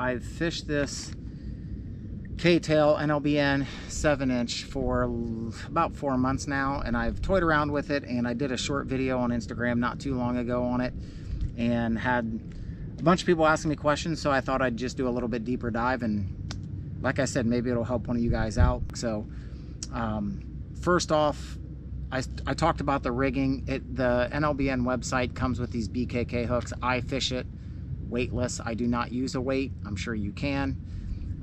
I've fished this Ktail NLBN 7-inch for about 4 months now, and I've toyed around with it, and I did a short video on Instagram not too long ago on it, and had a bunch of people asking me questions, so I thought I'd just do a little bit deeper dive, and like I said, maybe it'll help one of you guys out. So first off, I talked about the rigging. The NLBN website comes with these BKK hooks. I fish it weightless. I do not use a weight. I'm sure you can.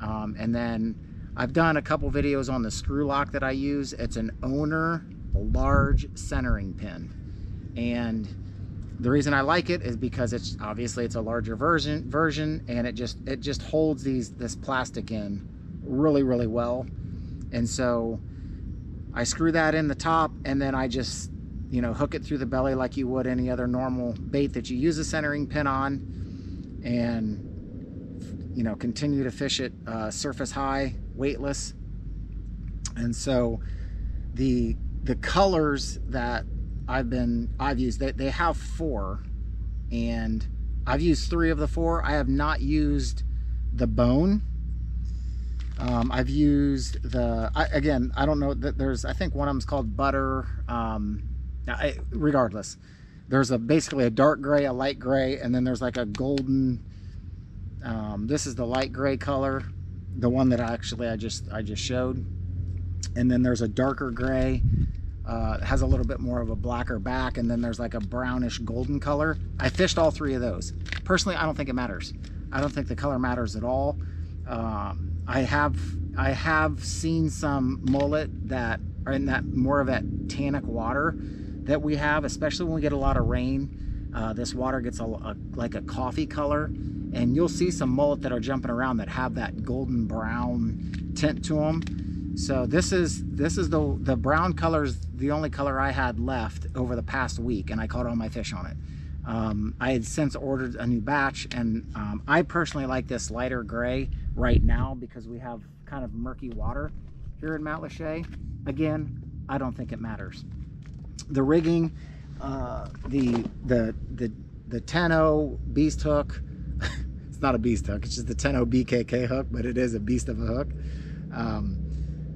And then I've done a couple videos on the screw lock that I use. It's an Owner large centering pin, and the reason I like it is because it's obviously it's a larger version, and it just holds this plastic in really well. And so I screw that in the top, and then I just, you know, hook it through the belly like you would any other normal bait that you use a centering pin on, and, you know, continue to fish it surface high, weightless. And so the colors that I've used, they have 4, and I've used 3 of the 4. I have not used the bone. I've used again, I don't know that there's, I think one of them's called butter. Regardless, there's basically a dark gray, a light gray, and then there's like a golden, this is the light gray color, the one that I just showed. And then there's a darker gray, has a little bit more of a blacker back, and then there's like a brownish golden color. I fished all 3 of those. Personally, I don't think it matters. I don't think the color matters at all. I have seen some mullet that are in that more of that tannic water that we have, especially when we get a lot of rain. This water gets like a coffee color, and you'll see some mullet that are jumping around that have that golden brown tint to them. So this is the brown color's the only color I had left over the past week, and I caught all my fish on it. I had since ordered a new batch, and I personally like this lighter gray right now because we have kind of murky water here in Matlacha. Again, I don't think it matters. The rigging, the 10-0 beast hook, it's not a beast hook, it's just the 10-0 BKK hook, but it is a beast of a hook.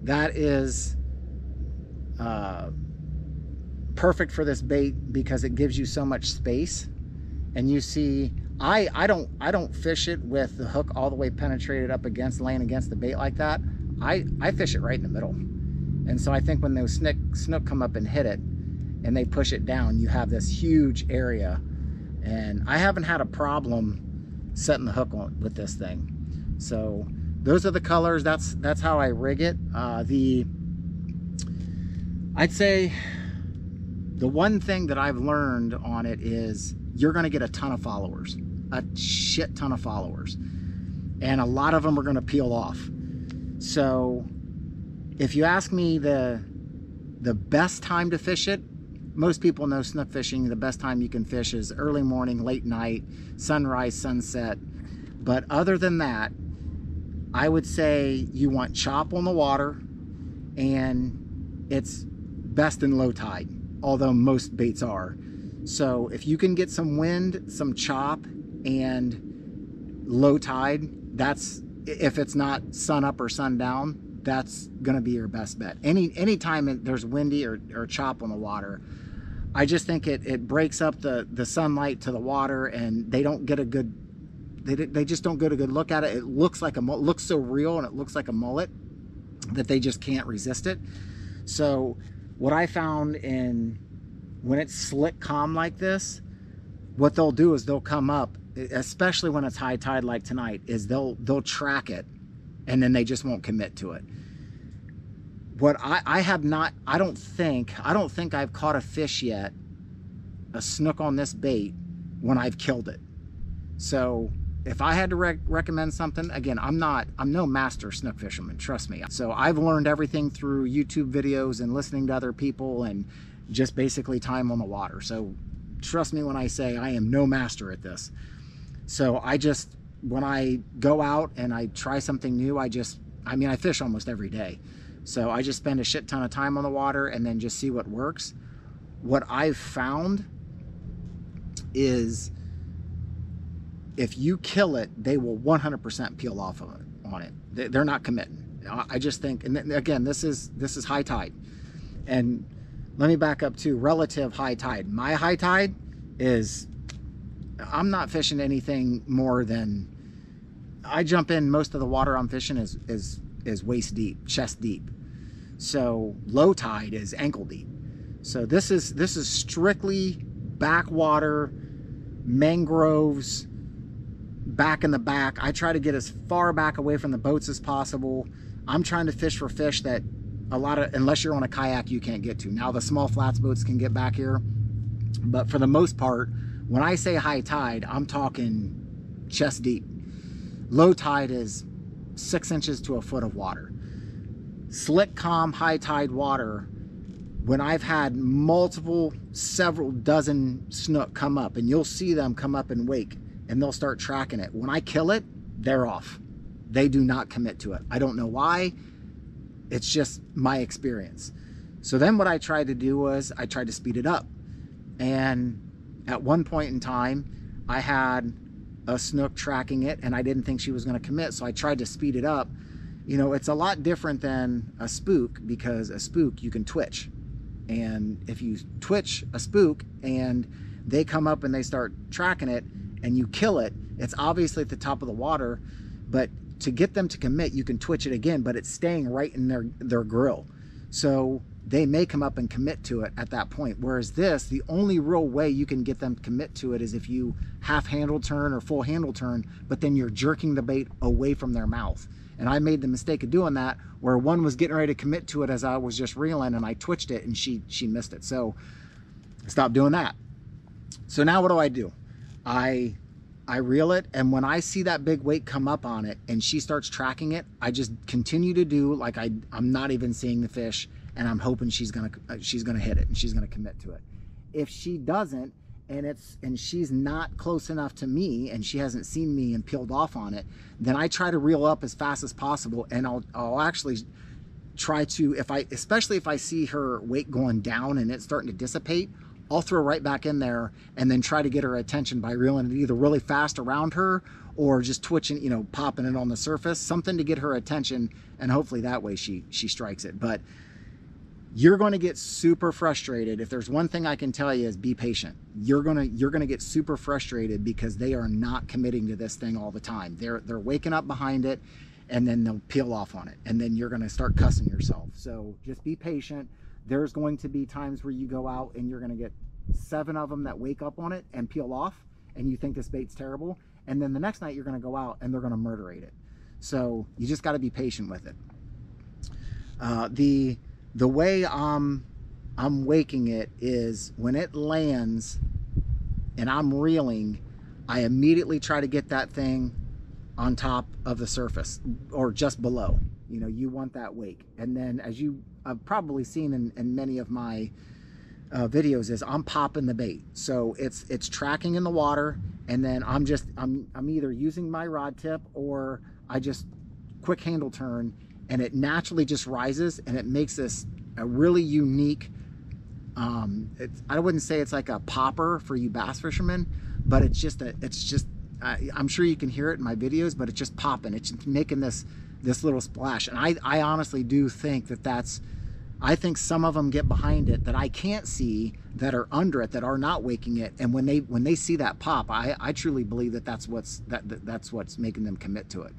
That is perfect for this bait because it gives you so much space. And you see, I don't fish it with the hook all the way penetrated up against, laying against the bait like that. I fish it right in the middle. And so I think when those snook come up and hit it and they push it down, you have this huge area. And I haven't had a problem setting the hook on with this thing. So those are the colors. That's how I rig it. I'd say the one thing that I've learned on it is you're going to get a ton of followers, a shit ton of followers, and a lot of them are going to peel off. So if you ask me the best time to fish it, most people know snook fishing, the best time you can fish is early morning, late night, sunrise, sunset. But other than that, I would say you want chop on the water, and it's best in low tide, although most baits are. So if you can get some wind, some chop, and low tide, that's, if it's not sun up or sun down, that's gonna be your best bet. Any time there's windy or chop on the water, I just think it breaks up the sunlight to the water, and they don't get a good, they just don't get a good look at it. It looks like looks so real, and it looks like a mullet that they just can't resist it. So what I found when it's slick calm like this, what they'll do is they'll come up, especially when it's high tide like tonight, is they'll track it, and then they just won't commit to it. What I have not, I don't think I've caught a fish yet, a snook on this bait, when I've killed it. So if I had to recommend something, again, I'm no master snook fisherman, trust me. So I've learned everything through YouTube videos and listening to other people and just basically time on the water. So trust me when I say I am no master at this. So when I go out and I try something new, I fish almost every day. So I just spend a shit ton of time on the water and then just see what works. What I've found is if you kill it, they will 100% peel off of it, on it. They're not committing. I just think, and again, this is high tide. And let me back up to relative high tide. My high tide is, I'm not fishing anything more than, I jump in, most of the water I'm fishing is waist deep, chest deep. So low tide is ankle deep. So this is strictly backwater, mangroves, back in the back. I try to get as far back away from the boats as possible. I'm trying to fish for fish that a lot of, unless you're on a kayak, you can't get to. Now the small flats boats can get back here, but for the most part, when I say high tide, I'm talking chest deep. Low tide is 6 inches to a foot of water. Slick, calm, high tide water, when I've had several dozen snook come up, and you'll see them come up and wake, and they'll start tracking it. When I kill it, they're off. They do not commit to it. I don't know why. It's just my experience. So then what I tried to do was I tried to speed it up. And at one point in time, I had a snook tracking it, and I didn't think she was going to commit, so I tried to speed it up. You know, it's a lot different than a spook, because a spook you can twitch. And if you twitch a spook and they come up and they start tracking it and you kill it, it's obviously at the top of the water, but to get them to commit, you can twitch it again, but it's staying right in their grill. So they may come up and commit to it at that point. Whereas this, the only real way you can get them to commit to it is if you half handle turn or full handle turn, but then you're jerking the bait away from their mouth. And I made the mistake of doing that, where one was getting ready to commit to it as I was just reeling, and I twitched it and she missed it. So I stopped doing that. So now what do? I reel it, and when I see that big weight come up on it and she starts tracking it, I just continue to do like I'm not even seeing the fish, and I'm hoping she's gonna hit it and she's gonna commit to it. If she doesn't, and she's not close enough to me and she hasn't seen me and peeled off on it, then I try to reel up as fast as possible, and I'll actually try to, especially if I see her weight going down and it's starting to dissipate, I'll throw right back in there and then try to get her attention by reeling it either really fast around her or just twitching, you know, popping it on the surface, something to get her attention, and hopefully that way she strikes it. But you're going to get super frustrated. If there's one thing I can tell you is be patient. You're going to get super frustrated because they are not committing to this thing all the time. They're waking up behind it, and then they'll peel off on it, and then you're going to start cussing yourself. So just be patient. There's going to be times where you go out and you're going to get 7 of them that wake up on it and peel off, and you think this bait's terrible, and then the next night you're going to go out and they're going to murderate it. So you just got to be patient with it. The way I'm waking it is when it lands and I'm reeling, I immediately try to get that thing on top of the surface or just below. You know, you want that wake. And then, as you have probably seen in many of my videos, is I'm popping the bait. So it's tracking in the water, and then I'm either using my rod tip or I just quick handle turn, and it naturally just rises, and it makes this a really unique, I wouldn't say it's like a popper for you bass fishermen, but I'm sure you can hear it in my videos, but it's just popping. It's just making this little splash. And I honestly do think I think some of them get behind it that I can't see, that are under it, that are not waking it. And when they see that pop, I truly believe that's what's making them commit to it.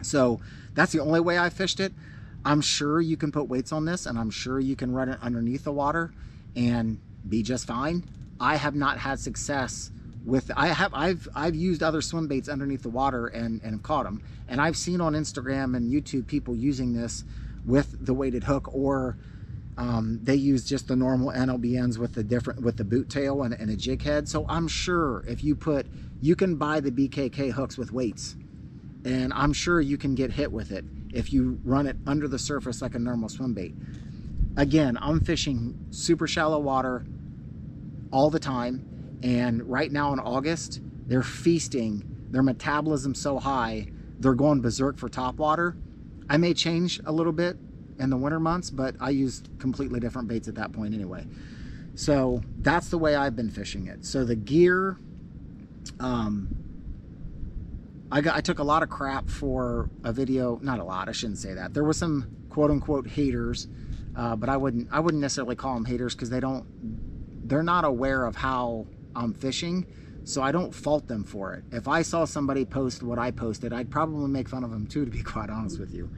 So that's the only way I fished it. I'm sure you can put weights on this, and I'm sure you can run it underneath the water and be just fine. I have not had success with, I've used other swim baits underneath the water and have caught them. And I've seen on Instagram and YouTube people using this with the weighted hook, or they use just the normal NLBNs with the boot tail and a jig head. So I'm sure if you can buy the BKK hooks with weights, and I'm sure you can get hit with it if you run it under the surface like a normal swim bait. Again, I'm fishing super shallow water all the time, and right now in August, they're feasting. Their metabolism's so high, they're going berserk for topwater. I may change a little bit in the winter months, but I use completely different baits at that point anyway. So that's the way I've been fishing it. So the gear, I took a lot of crap for a video, not a lot, I shouldn't say that. There was some quote-unquote haters, but I wouldn't necessarily call them haters, because they're not aware of how I'm fishing, so I don't fault them for it. If I saw somebody post what I posted, I'd probably make fun of them too, to be quite honest with you.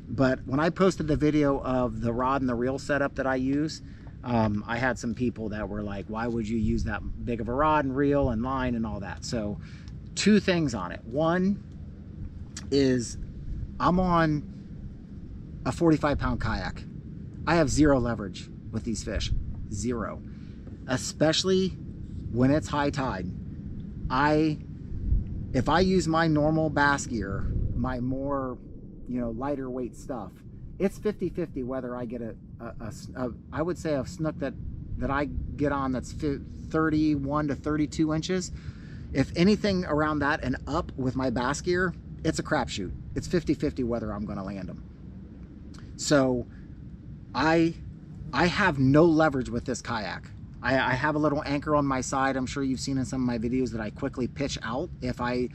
But when I posted the video of the rod and the reel setup that I use, I had some people that were like, why would you use that big of a rod and reel and line and all that? So two things on it. One is I'm on a 45-pound kayak. I have zero leverage with these fish, zero. Especially when it's high tide. If I use my normal bass gear, my more, you know, lighter weight stuff, it's 50-50 whether I get I would say a snook that I get on that's 31 to 32 inches. If anything around that and up with my bass gear, it's a crapshoot. It's 50-50 whether I'm going to land them. So I have no leverage with this kayak. I have a little anchor on my side. I'm sure you've seen in some of my videos that I quickly pitch out. If I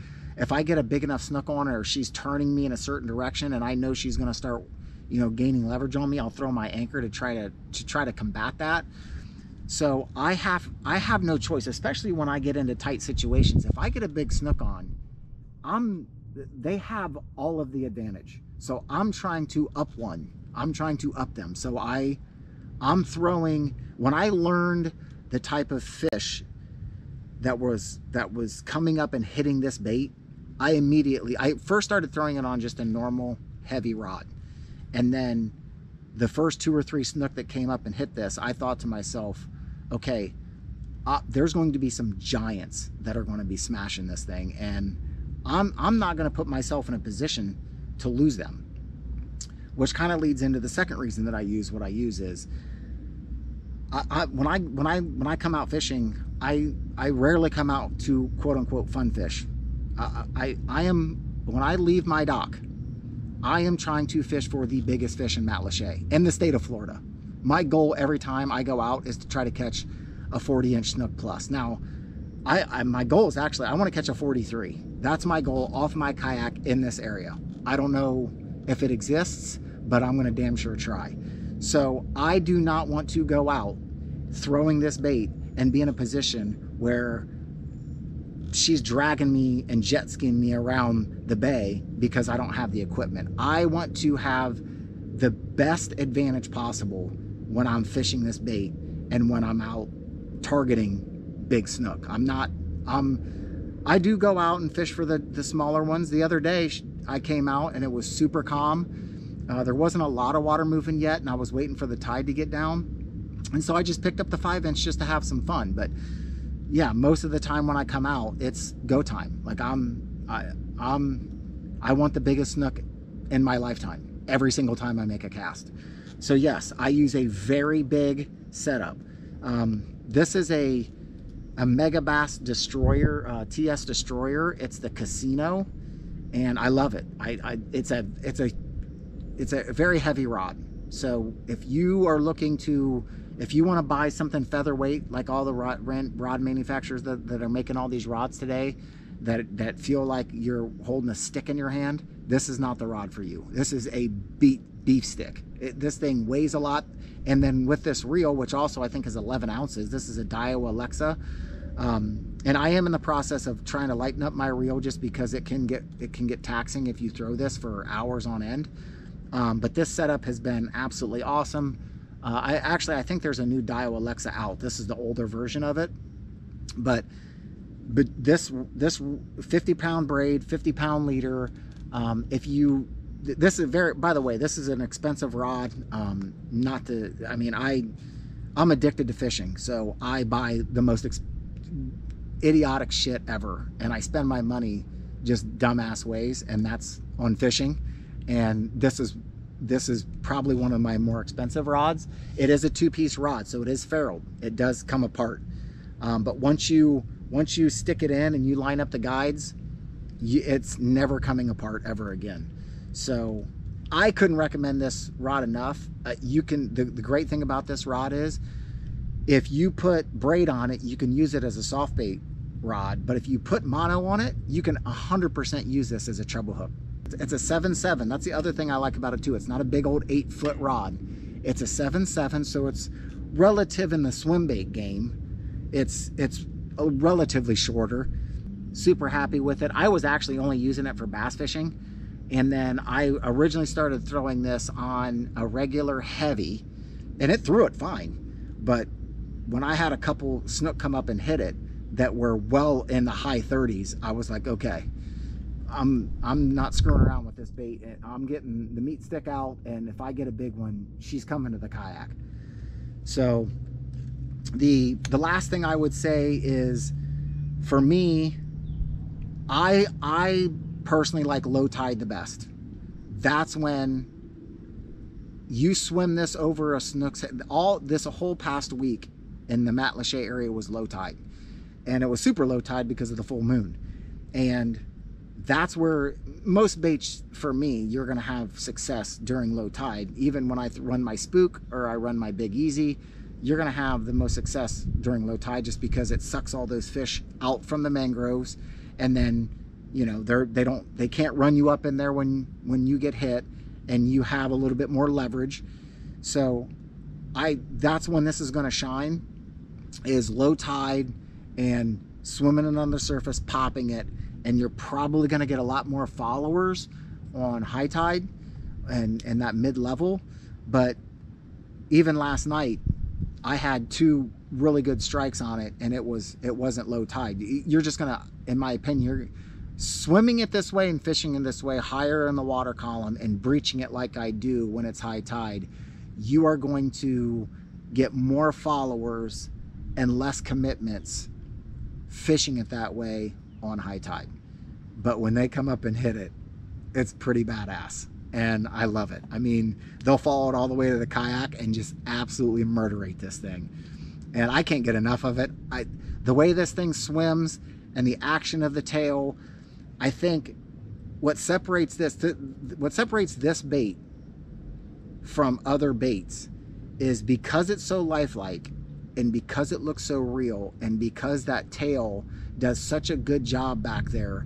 get a big enough snook on her, or she's turning me in a certain direction and I know she's going to start, you know, gaining leverage on me, I'll throw my anchor to try to combat that. So I have no choice, especially when I get into tight situations. If I get a big snook on, they have all of the advantage. So I'm trying to up one. I'm trying to up them. So I'm throwing, when I learned the type of fish that was coming up and hitting this bait, I first started throwing it on just a normal heavy rod. And then the first 2 or 3 snook that came up and hit this, I thought to myself, okay, there's going to be some giants that are going to be smashing this thing, and I'm not going to put myself in a position to lose them. Which kind of leads into the second reason that I use what I use is, when I come out fishing, I rarely come out to quote unquote fun fish. When I leave my dock, I am trying to fish for the biggest fish in Matlacha, in the state of Florida. My goal every time I go out is to try to catch a 40-inch snook plus. Now, my goal is actually, I want to catch a 43. That's my goal off my kayak in this area. I don't know if it exists, but I'm going to damn sure try. So I do not want to go out throwing this bait and be in a position where she's dragging me and jet skiing me around the bay because I don't have the equipment. I want to have the best advantage possible when I'm fishing this bait and when I'm out targeting big snook. I do go out and fish for the smaller ones. The other day I came out and it was super calm. There wasn't a lot of water moving yet, and I was waiting for the tide to get down. And so I just picked up the 5-inch just to have some fun. But yeah, most of the time when I come out, it's go time. Like I want the biggest snook in my lifetime every single time I make a cast. So yes, I use a very big setup. This is a Mega Bass Destroyer, TS Destroyer. It's the Casino, and I love it. It's a very heavy rod. So if you are looking to, if you want to buy something featherweight, like all the rod manufacturers that are making all these rods today, that feel like you're holding a stick in your hand, this is not the rod for you. This is a beef stick. This thing weighs a lot. And then with this reel, which also I think is 11 ounces, this is a Daiwa Alexa. And I am in the process of trying to lighten up my reel just because it can get taxing if you throw this for hours on end. But this setup has been absolutely awesome. I think there's a new Daiwa Alexa out. This is the older version of it. But this 50-pound braid, 50-pound leader, this is by the way, this is an expensive rod. I'm addicted to fishing, so I buy the most idiotic shit ever, and I spend my money just dumbass ways, and that's on fishing. And this is probably one of my more expensive rods. It is a 2-piece rod, so it is ferruled. It does come apart, but once you stick it in and you line up the guides, it's never coming apart ever again. So I couldn't recommend this rod enough. The great thing about this rod is if you put braid on it, you can use it as a soft bait rod, but if you put mono on it, you can 100% use this as a treble hook. It's a 7.7. That's the other thing I like about it too. It's not a big old 8-foot rod. It's a 7.7, so it's relative in the swim bait game. It's relatively shorter. Super happy with it. I was actually only using it for bass fishing, and then I originally started throwing this on a regular heavy, and it threw it fine. But when I had a couple snook come up and hit it that were well in the high 30s, I was like, okay, I'm not screwing around with this bait. I'm getting the meat stick out, and if I get a big one, she's coming to the kayak. So the last thing I would say is, for me, I personally like low tide the best. That's when you swim this over a snook's head. This whole past week in the Matlacha area was low tide, and it was super low tide because of the full moon. And that's where most baits, for me, you're going to have success during low tide. Even when I run my spook or I run my Big Easy, you're going to have the most success during low tide, just because it sucks all those fish out from the mangroves, and then, you know, they can't run you up in there when you get hit, and you have a little bit more leverage. So that's when this is going to shine, is low tide and swimming it on the surface, popping it. And you're probably going to get a lot more followers on high tide and that mid-level. But even last night, I had 2 really good strikes on it, and it wasn't low tide. You're just going to, in my opinion, you're swimming it this way and fishing in this way, higher in the water column, and breaching it like I do when it's high tide. You are going to get more followers and less commitments fishing it that way on high tide. But when they come up and hit it, it's pretty badass, and I love it. I mean, they'll follow it all the way to the kayak and just absolutely murderate this thing, and I can't get enough of it. The way this thing swims and the action of the tail, I think what separates this bait from other baits is because it's so lifelike, and because it looks so real, and because that tail does such a good job back there.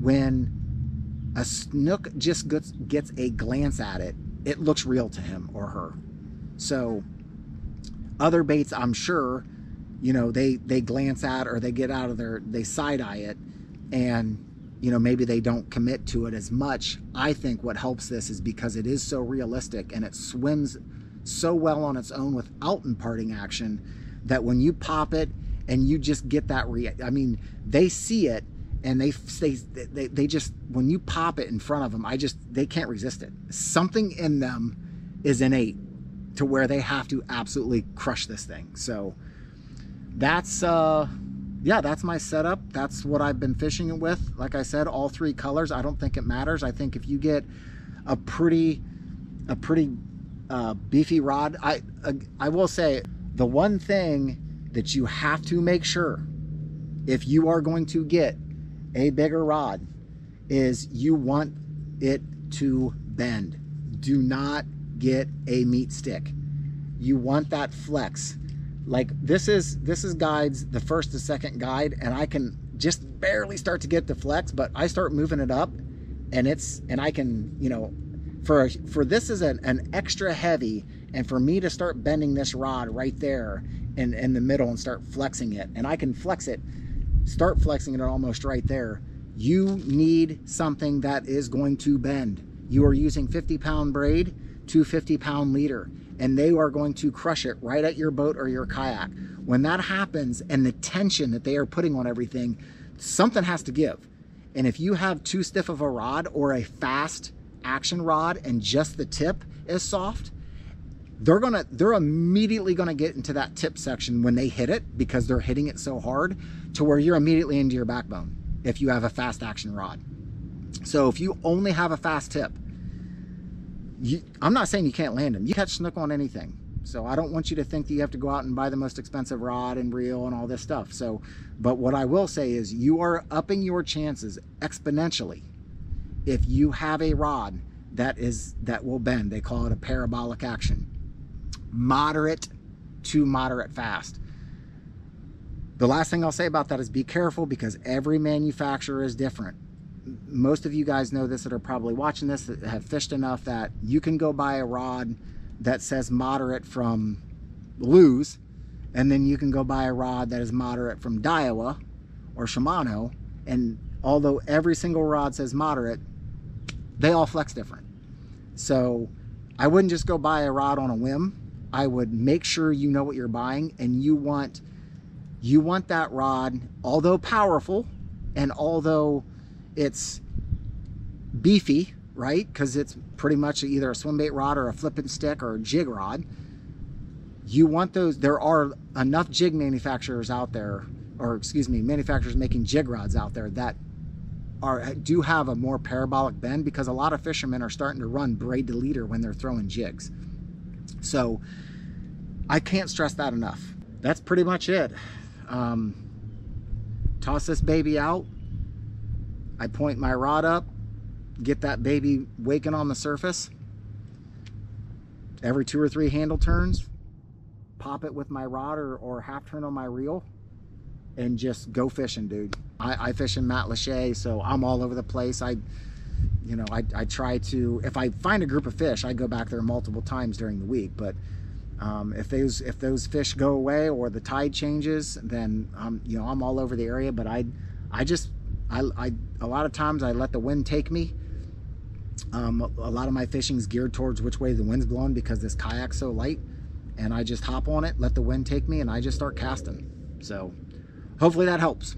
When a snook just gets a glance at it, it looks real to him or her. So other baits, I'm sure, you know, they glance at, or they get out of they side eye it, and, you know, maybe they don't commit to it as much. I think what helps this is because it is so realistic, and it swims so well on its own without imparting action, that when you pop it and you just get that I mean, they see it, and they just, when you pop it in front of them, they can't resist it. Something in them is innate to where they have to absolutely crush this thing. So that's yeah, that's my setup. That's what I've been fishing it with. Like I said, all 3 colors. I don't think it matters. I think if you get a pretty beefy rod, I will say, the one thing that you have to make sure, if you are going to get a bigger rod, is you want it to bend. Do not get a meat stick. You want that flex. Like this is guides, the first to second guide, and I can just barely start to get the flex, but I start moving it up, and I can, you know, for this is an extra heavy, and for me to start bending this rod right there in the middle and start flexing it, and I can start flexing it almost right there. You need something that is going to bend. You are using 50-pound braid to 50-pound leader, and they are going to crush it right at your boat or your kayak. When that happens, and the tension that they are putting on everything, something has to give. And if you have too stiff of a rod, or a fast action rod, and just the tip is soft, they're immediately gonna get into that tip section when they hit it, because they're hitting it so hard, to where you're immediately into your backbone if you have a fast action rod. So if you only have a fast tip, I'm not saying you can't land them. You catch snook on anything. So I don't want you to think that you have to go out and buy the most expensive rod and reel and all this stuff. So, but what I will say is, you are upping your chances exponentially if you have a rod that will bend. They call it a parabolic action. Moderate to moderate fast. The last thing I'll say about that is be careful, because every manufacturer is different. Most of you guys know this that are probably watching this, that have fished enough, that you can go buy a rod that says moderate from Lew's, and then you can go buy a rod that is moderate from Daiwa or Shimano, and although every single rod says moderate, they all flex different. So I wouldn't just go buy a rod on a whim. I would make sure you know what you're buying, and you want that rod, although powerful and although it's beefy, right? Because it's pretty much either a swim bait rod or a flipping stick or a jig rod. You want those. There are enough jig manufacturers out there, or excuse me, manufacturers making jig rods out there that do have a more parabolic bend, because a lot of fishermen are starting to run braid to leader when they're throwing jigs. So I can't stress that enough. That's pretty much it. Toss this baby out. I point my rod up, get that baby waking on the surface. Every 2 or 3 handle turns, pop it with my rod or half turn on my reel, and just go fishing, dude. I fish in Matlacha, so I'm all over the place. I try to, if I find a group of fish, I go back there multiple times during the week. But if those fish go away or the tide changes, then I'm all over the area. But a lot of times I let the wind take me. A lot of my fishing's geared towards which way the wind's blowing, because this kayak's so light, and I just hop on it, let the wind take me, and I just start casting. So hopefully that helps.